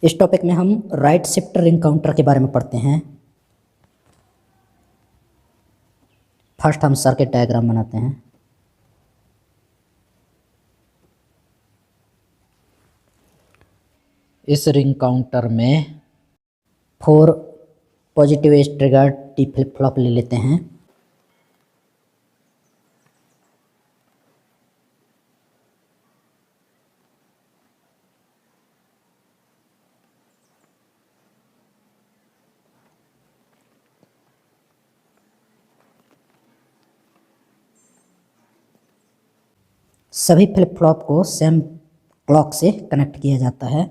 इस टॉपिक में हम राइट शिफ्ट रिंग काउंटर के बारे में पढ़ते हैं। फर्स्ट हम सर्किट डायग्राम बनाते हैं। इस रिंग काउंटर में 4 positive edge trigger T flip flop ले लेते हैं। सभी फ्लिप फ्लॉप को सेम क्लॉक से कनेक्ट किया जाता है।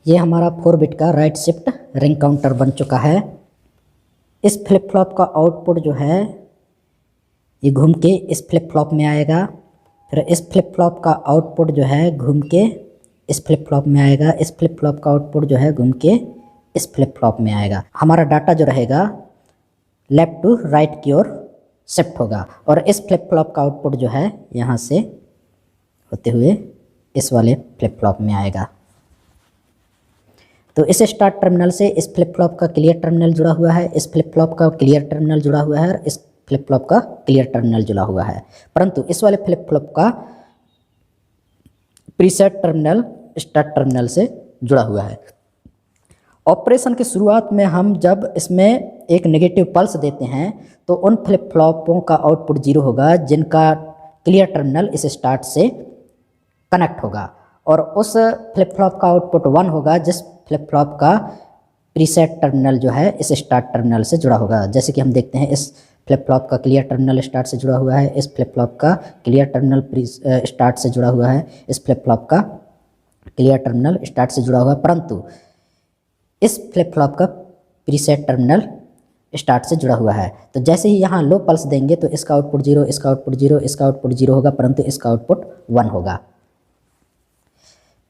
ये हमारा 4 बिट का राइट शिफ्ट रिंग काउंटर बन चुका है। इस फ्लिप फ्लॉप का आउटपुट जो है ये घूम के इस फ्लिप फ्लॉप में आएगा। फिर इस फ्लिप फ्लॉप का आउटपुट जो है घूम के इस फ्लिप फ्लॉप में आएगा। इस फ्लिप फ्लॉप का आउटपुट जो है घूम के इस फ्लिप फ्लॉप में आएगा। हमारा डाटा जो रहेगा लेफ्ट टू राइट की ओर शिफ्ट होगा और इस फ्लिप फ्लॉप का आउटपुट जो है यहाँ से होते हुए इस वाले फ्लिप फ्लॉप में आएगा। तो इस स्टार्ट टर्मिनल से इस फ्लिप फ्लॉप का क्लियर टर्मिनल जुड़ा हुआ है, इस फ्लिप फ्लॉप का क्लियर टर्मिनल जुड़ा हुआ है और इस फ्लिप फ्लॉप का क्लियर टर्मिनल जुड़ा हुआ है। परंतु इस वाले फ्लिप फ्लॉप का प्रीसेट टर्मिनल स्टार्ट टर्मिनल से जुड़ा हुआ है। ऑपरेशन की शुरुआत में हम जब इसमें एक नेगेटिव पल्स देते हैं तो उन फ्लिप फ्लॉपों का आउटपुट 0 होगा जिनका क्लियर टर्मिनल इस स्टार्ट से कनेक्ट होगा और उस फ्लिप फ्लॉप का आउटपुट 1 होगा जिस फ्लिप फ्लॉप का प्रीसेट टर्मिनल जो है इस स्टार्ट टर्मिनल से जुड़ा होगा। जैसे कि हम देखते हैं इस फ्लिप फ्लॉप का क्लियर टर्मिनल स्टार्ट से जुड़ा हुआ है, इस फ्लिप फ्लॉप का क्लियर टर्मिनल स्टार्ट से जुड़ा हुआ है, इस फ्लिप फ्लॉप का क्लियर टर्मिनल स्टार्ट से जुड़ा हुआ है, परंतु इस फ्लिप फ्लॉप का प्रीसेट टर्मिनल स्टार्ट से जुड़ा हुआ है। तो जैसे ही यहाँ लो पल्स देंगे तो इसका आउटपुट 0, इसका आउटपुट 0, इसका आउटपुट 0 होगा, परंतु इसका आउटपुट 1 होगा।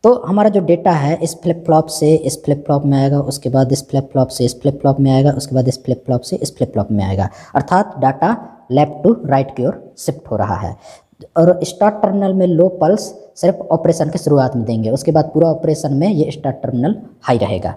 तो हमारा जो डेटा है इस फ्लिप फ्लॉप से इस फ्लिप फ्लॉप में आएगा, उसके बाद इस फ्लिप फ्लॉप से इस फ्लिप फ्लॉप में आएगा, उसके बाद इस फ्लिप फ्लॉप से इस फ्लिप फ्लॉप में आएगा। अर्थात डाटा लेफ्ट टू राइट की ओर शिफ्ट हो रहा है। और स्टार्ट टर्मिनल में लो पल्स सिर्फ ऑपरेशन के शुरुआत में देंगे, उसके बाद पूरा ऑपरेशन में ये स्टार्ट टर्मिनल हाई रहेगा।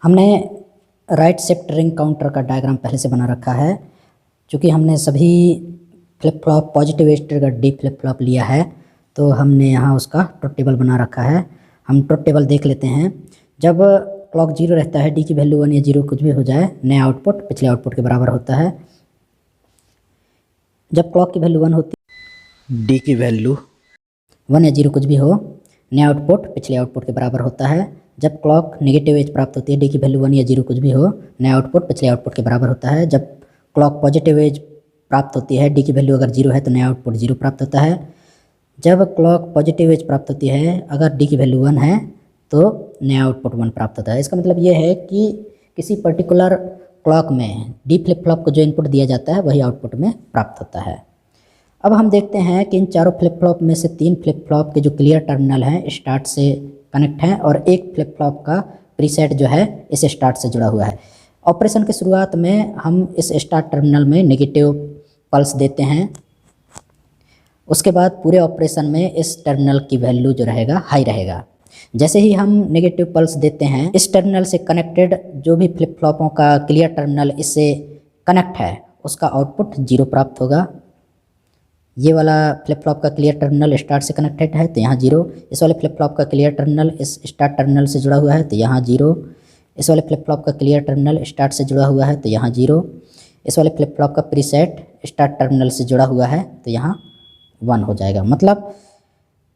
हमने राइट शिफ्ट रिंग काउंटर का डायग्राम पहले से बना रखा है। चूँकि हमने सभी flip flop positive edge trigger D flip flop लिया है तो हमने यहाँ उसका ट्रुथ टेबल बना रखा है। हम ट्रुथ टेबल देख लेते हैं। जब क्लॉक 0 रहता है, डी की वैल्यू 1 या 0 कुछ भी हो जाए, नया आउटपुट पिछले आउटपुट के बराबर होता है। जब क्लॉक की वैल्यू 1 होती है, डी की वैल्यू 1 या 0 कुछ भी हो, नया आउटपुट पिछले आउटपुट के बराबर होता है। जब क्लॉक नेगेटिव एज प्राप्त होती है, डी की वैल्यू 1 या 0 कुछ भी हो, नया आउटपुट पिछले आउटपुट के बराबर होता है। जब क्लॉक पॉजिटिव एज प्राप्त होती है, डी की वैल्यू अगर 0 है तो नया आउटपुट 0 प्राप्त होता है। जब क्लॉक पॉजिटिव एज प्राप्त होती है, अगर डी की वैल्यू 1 है तो नया आउटपुट 1 प्राप्त होता है। इसका मतलब ये है कि किसी पर्टिकुलर क्लॉक में डी फ्लिप फ्लॉप को जो इनपुट दिया जाता है वही आउटपुट में प्राप्त होता है। अब हम देखते हैं कि इन चारों फ्लिप फ्लॉप में से 3 फ्लिप फ्लॉप के जो क्लियर टर्मिनल हैं स्टार्ट से कनेक्ट हैं और एक फ्लिप फ्लॉप का प्रीसेट जो है इस स्टार्ट से जुड़ा हुआ है। ऑपरेशन की शुरुआत में हम इस स्टार्ट टर्मिनल में नेगेटिव पल्स देते हैं, उसके बाद पूरे ऑपरेशन में इस टर्मिनल की वैल्यू जो रहेगा हाई रहेगा। जैसे ही हम नेगेटिव पल्स देते हैं, इस टर्मिनल से कनेक्टेड जो भी फ्लिप फ्लॉपों का क्लियर टर्मिनल इससे कनेक्ट है उसका आउटपुट 0 प्राप्त होगा। ये वाला फ्लिप फ्लॉप का क्लियर टर्मिनल स्टार्ट से कनेक्टेड है तो यहाँ 0। इस वाले फ्लिप फ्लॉप का क्लियर टर्मिनल इस स्टार्ट टर्मिनल से जुड़ा हुआ है तो यहाँ 0। इस वाले फ्लिप फ्लॉप का क्लियर टर्मिनल स्टार्ट से जुड़ा हुआ है तो यहाँ 0। इस वाले फ्लिप फ्लॉप का प्रीसेट स्टार्ट टर्मिनल से जुड़ा हुआ है तो यहाँ 1 हो जाएगा। मतलब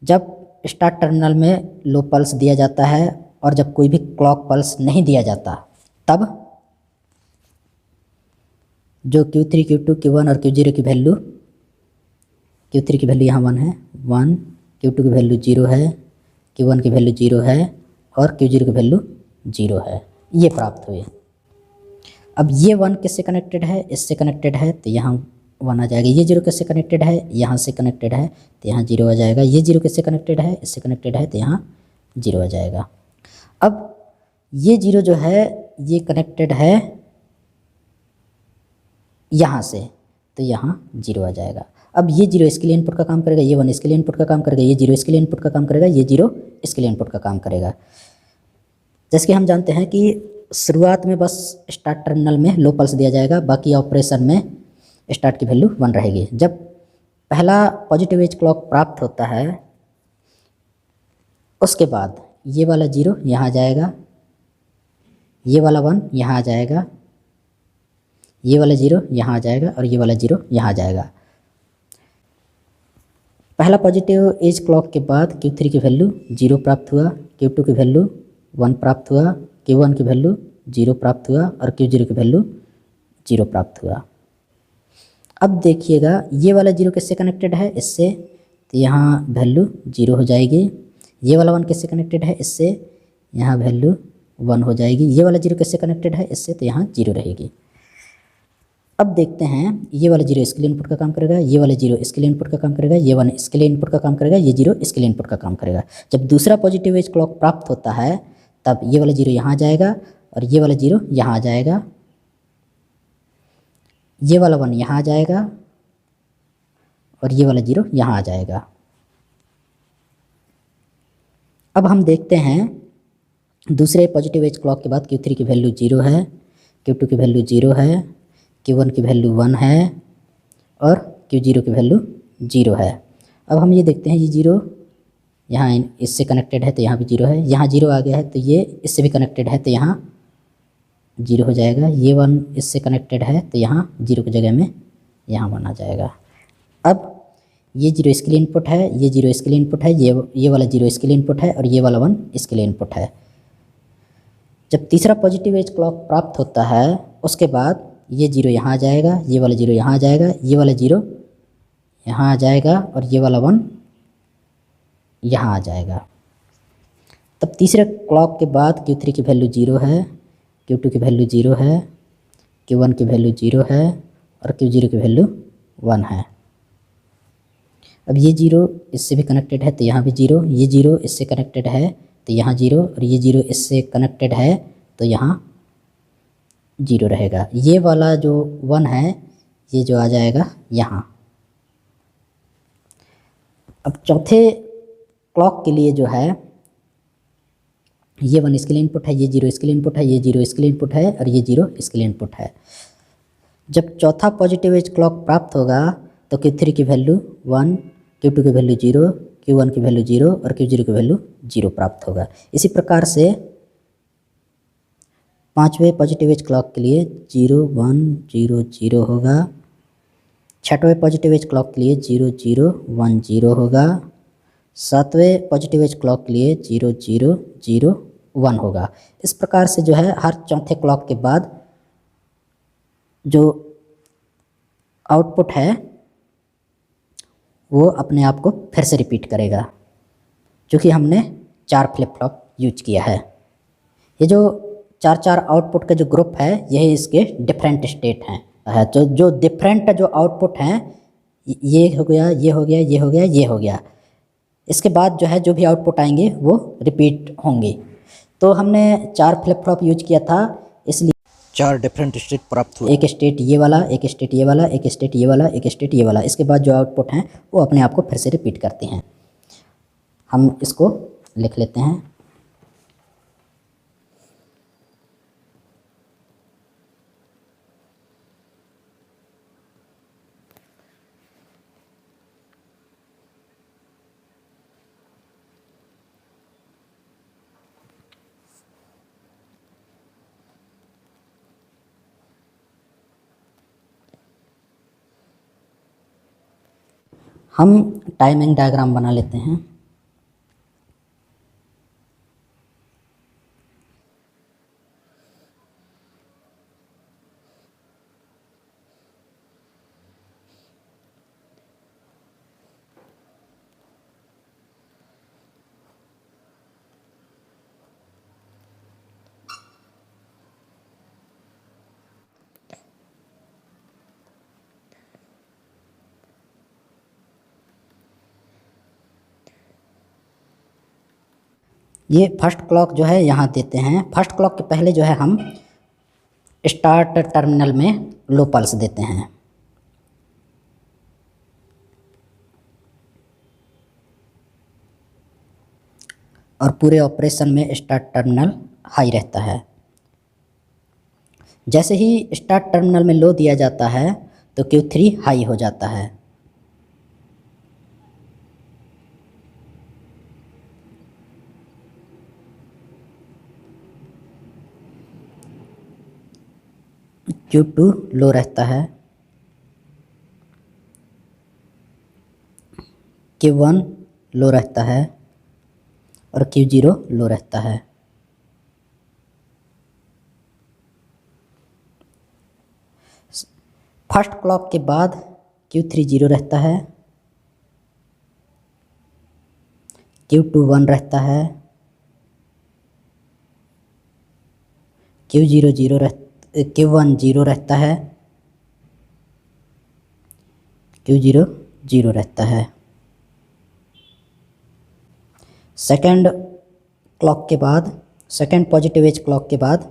जब स्टार्ट टर्मिनल में लो पल्स दिया जाता है और जब कोई भी क्लॉक पल्स नहीं दिया जाता तब जो Q3, Q2, Q1 और Q0 की वैल्यू, Q3 की वैल्यू यहाँ 1 है, 1, Q2 की वैल्यू 0 है, Q1 की वैल्यू 0 है और Q0 की वैल्यू 0 है, ये प्राप्त हुए। अब ये 1 किससे कनेक्टेड है, इससे कनेक्टेड है तो यहाँ 1 आ जाएगा। ये 0 किससे कनेक्टेड है, यहाँ से कनेक्टेड है तो यहाँ 0 आ जाएगा। ये 0 किससे कनेक्टेड है, इससे कनेक्टेड है तो यहाँ 0 आ जाएगा। अब ये 0 जो है ये कनेक्टेड है यहाँ से तो यहाँ 0 आ जाएगा। अब ये 0 इसके लिए इनपुट का काम करेगा, ये 1 इसके लिए इनपुट का काम करेगा, ये 0 इसके लिए इनपुट का काम करेगा, ये 0 इसके लिए इनपुट का काम करेगा। जैसे कि हम जानते हैं कि शुरुआत में बस स्टार्ट टर्मिनल में लो पल्स दिया जाएगा, बाकी ऑपरेशन में स्टार्ट की वैल्यू 1 रहेगी। जब पहला पॉजिटिव एज क्लॉक प्राप्त होता है उसके बाद ये वाला 0 यहाँ आ जाएगा, ये वाला 1 यहाँ आ जाएगा, ये वाला 0 यहाँ आ जाएगा और ये वाला 0 यहाँ आ जाएगा। पहला पॉजिटिव एज क्लॉक के बाद Q3 की वैल्यू 0 प्राप्त हुआ, Q2 की वैल्यू 1 प्राप्त हुआ, Q1 की वैल्यू 0 प्राप्त हुआ और Q0 की वैल्यू 0 प्राप्त हुआ। अब देखिएगा ये वाला 0 किससे कनेक्टेड है, इससे, तो यहाँ वैल्यू 0 हो जाएगी। ये वाला 1 किससे कनेक्टेड है, इससे, यहाँ वैल्यू 1 हो जाएगी। ये वाला 0 किससे कनेक्टेड है, इससे, तो यहाँ 0 रहेगी। अब देखते हैं ये वाला 0 इसके लिए इनपुट का काम करेगा, ये वाला 0 इसके लिए इनपुट का काम करेगा, ये 1 इसके लिए इनपुट का काम करेगा, ये 0 इसके लिए इनपुट का काम करेगा। जब दूसरा पॉजिटिव एज क्लॉक प्राप्त होता है तब ये वाला 0 यहाँ आ जाएगा और ये वाला 0 यहाँ आ जाएगा, ये वाला 1 यहाँ आ जाएगा और ये वाला 0 यहाँ आ जाएगा। अब हम देखते हैं दूसरे पॉजिटिव एज क्लॉक के बाद Q3 की वैल्यू 0 है, Q2 की वैल्यू 0 है, Q1 की वैल्यू 1 है और Q0 की वैल्यू 0 है। अब हम ये देखते हैं ये 0 यहाँ इससे कनेक्टेड है तो यहाँ भी 0 है, यहाँ 0 आ गया है तो ये इससे भी कनेक्टेड है तो यहाँ 0 हो जाएगा। ये 1 इससे कनेक्टेड है तो यहाँ 0 की जगह में यहाँ 1 आ जाएगा। अब ये 0 इसके लिए इनपुट है, ये 0 इसके लिए इनपुट है, ये वाला 0 इसके लिए इनपुट है और ये वाला 1 इसके लिए इनपुट है। जब तीसरा पॉजिटिव एज क्लॉक प्राप्त होता है उसके बाद ये 0 यहाँ आ जाएगा, ये वाला 0 यहाँ आ जाएगा, ये वाला 0 यहाँ आ जाएगा और ये वाला 1 यहाँ आ जाएगा। तब तीसरे क्लॉक के बाद Q3 की वैल्यू 0 है, Q2 की वैल्यू 0 है, Q1 की वैल्यू 0 है और Q0 की वैल्यू 1 है। अब ये 0 इससे भी कनेक्टेड है तो यहाँ भी 0, ये 0 इससे कनेक्टेड है तो यहाँ 0 और ये 0 इससे कनेक्टेड है तो यहाँ 0 रहेगा। ये वाला जो 1 है ये जो आ जाएगा यहाँ। अब चौथे क्लॉक के लिए जो है ये 1 इसके लिए इनपुट है, ये 0 इसके लिए इनपुट है, ये 0 इसके लिए इनपुट है और ये 0 इसके लिए इनपुट है। जब चौथा पॉजिटिव एज क्लॉक प्राप्त होगा तो Q3 की वैल्यू 1, Q2 की वैल्यू 0, Q1 की वैल्यू 0 और Q0 की वैल्यू 0 प्राप्त होगा। इसी प्रकार से पांचवें पॉजिटिव एज क्लॉक के लिए 0 1 0 0 होगा, छठवें पॉजिटिव एज क्लॉक के लिए 0 0 1 0 होगा, सातवें पॉजिटिव एज क्लॉक के लिए 0 0 0 1 होगा। इस प्रकार से जो है हर चौथे क्लॉक के बाद जो आउटपुट है वो अपने आप को फिर से रिपीट करेगा, क्योंकि हमने 4 फ्लिप फ्लॉप यूज किया है। ये जो 4 आउटपुट का जो ग्रुप है, यही इसके डिफरेंट स्टेट हैं। तो जो डिफरेंट जो आउटपुट हैं, ये हो गया, ये हो गया, ये हो गया, ये हो गया। इसके बाद जो है जो भी आउटपुट आएंगे वो रिपीट होंगे। तो हमने 4 फ्लिप फ्लॉप यूज किया था, इसलिए 4 डिफरेंट स्टेट प्राप्त हुए। एक स्टेट ये वाला, एक स्टेट ये वाला, एक स्टेट ये वाला, एक स्टेट ये वाला। इसके बाद जो आउटपुट हैं वो अपने आप को फिर से रिपीट करते हैं। हम इसको लिख लेते हैं। हम टाइमिंग डायग्राम बना लेते हैं। ये फर्स्ट क्लॉक जो है यहाँ देते हैं। फर्स्ट क्लॉक के पहले जो है हम स्टार्ट टर्मिनल में लो पल्स देते हैं। और पूरे ऑपरेशन में स्टार्ट टर्मिनल हाई रहता है। जैसे ही स्टार्ट टर्मिनल में लो दिया जाता है तो Q3 हाई हो जाता है। Q2 लो रहता है। Q1 लो रहता है और Q0 लो रहता है। फर्स्ट क्लॉक के बाद Q3 जीरो रहता है, Q2 1 रहता है, Q0 जीरो Q1 जीरो रहता है, Q0 जीरो रहता है। सेकंड क्लॉक के बाद, सेकंड पॉजिटिव एज क्लॉक के बाद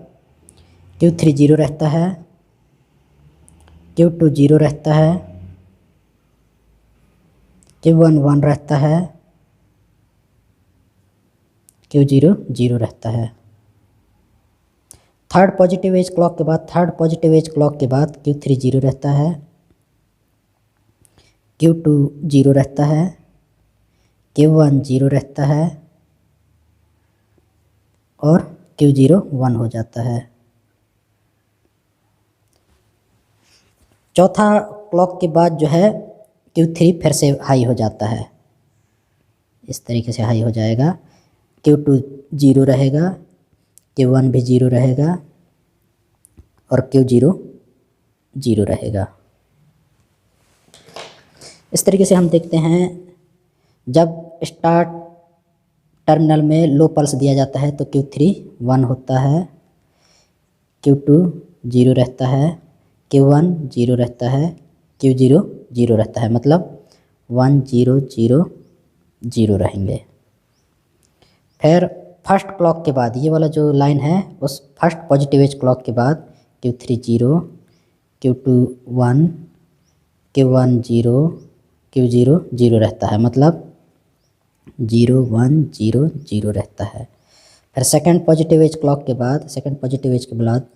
Q3 जीरो रहता है, Q2 जीरो रहता है, Q1 1 रहता है, Q0 जीरो रहता है। थर्ड पॉजिटिव एज क्लॉक के बाद, थर्ड पॉजिटिव एज क्लॉक के बाद Q3 जीरो रहता है, Q2 जीरो रहता है, Q1 जीरो रहता है और Q0 1 हो जाता है। चौथा क्लॉक के बाद जो है Q3 फिर से हाई हो जाता है। इस तरीके से हाई हो जाएगा। Q2 जीरो रहेगा, Q1 भी जीरो रहेगा और Q0 जीरो रहेगा। इस तरीके से हम देखते हैं, जब स्टार्ट टर्मिनल में लो पल्स दिया जाता है तो Q3 1 होता है, Q2 जीरो रहता है, Q1 जीरो रहता है, Q0 जीरो रहता है। मतलब 1 0 0 0 रहेंगे। फिर फर्स्ट क्लॉक के बाद, ये वाला जो लाइन है, उस फर्स्ट पॉजिटिव एज क्लॉक के बाद Q3 zero, Q2 1, Q1 zero, Q0 zero रहता है। मतलब 0 1 0 0 रहता है। फिर सेकंड पॉजिटिव एज क्लॉक के बाद, सेकंड पॉजिटिव एज के बाद,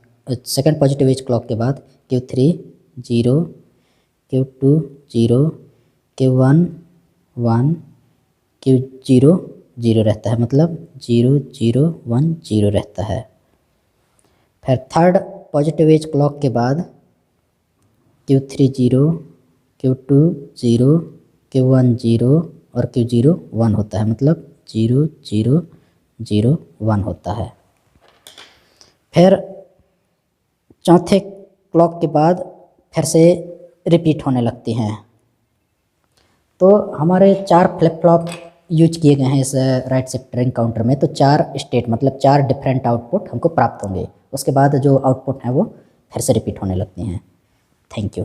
सेकंड पॉजिटिव एज क्लॉक के बाद Q3 zero, Q2 zero, Q1 1, Q0 zero रहता है। मतलब 0 0 1 0 रहता है। फिर थर्ड पॉजिटिव एज क्लॉक के बाद Q3 zero, Q2 zero, Q1 zero और Q0 1 होता है। मतलब 0 0 0 1 होता है। फिर चौथे क्लॉक के बाद फिर से रिपीट होने लगती हैं। तो हमारे 4 फ्लिप फ्लॉप यूज किए गए हैं इस राइट शिफ्ट रिंग काउंटर में, तो 4 स्टेट मतलब 4 डिफरेंट आउटपुट हमको प्राप्त होंगे। उसके बाद जो आउटपुट हैं वो फिर से रिपीट होने लगती हैं। Thank you.